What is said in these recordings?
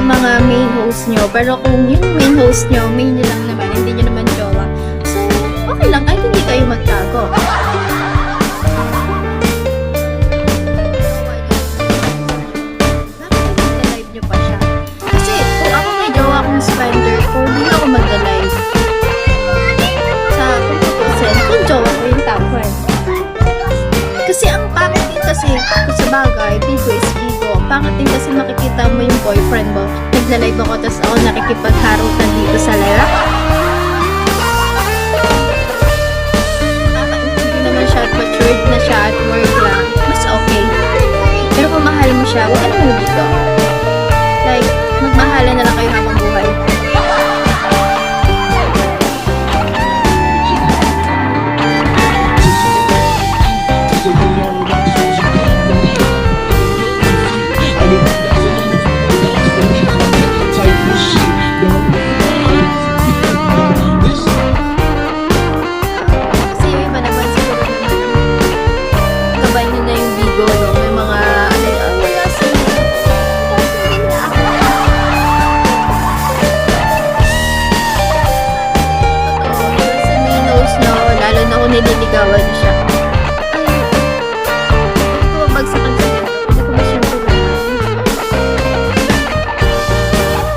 mga main host nyo. Pero kung yung main host nyo, main nyo lang naman, hindi nyo naman jowa. So, okay lang, kahit hindi kayo magtago. Live nyo pa siya. Kasi, kung ako may jowa akong spender ko, hindi ako mag-live. Sa kung kung jowa ko yung top 1. Kasi ang pangit din kasi, sa bagay, Bigo is Bigo. Pangit din kasi makikita mo yung boyfriend mo. Nagla-live ako, tapos ako nakikipagharutan dito sa live. Hindi naman siya at matured na siya at work lang. Mas okay. Pero kung mahal mo siya, huwag ka naman dito. Like, magmahalan na lang kayo habang buhay. Nililigawan siya. Ay, bumagsakan sa dito. Hindi ko ba siya tulungan?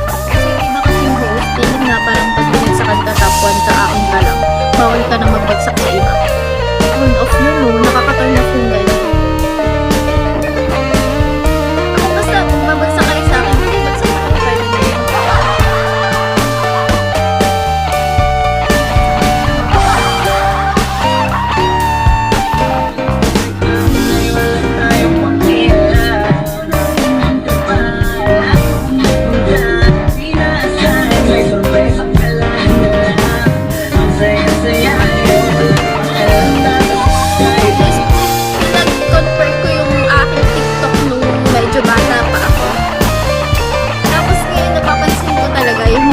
Kasi iba kasing host, feeling na parang pag binagsakan ka top 1 ka akin ka lang. Bawal ka na magbagsak sa iba. Turn off yun, no? Nakaka-turn off yung gano'n. Basta, kung mabagsak kayo sa akin, hindi bagsak sa akin. Pwede na yun.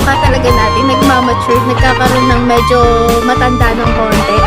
Talaga natin, nagmamature, nagkakaroon ng medyo matanda ng konti.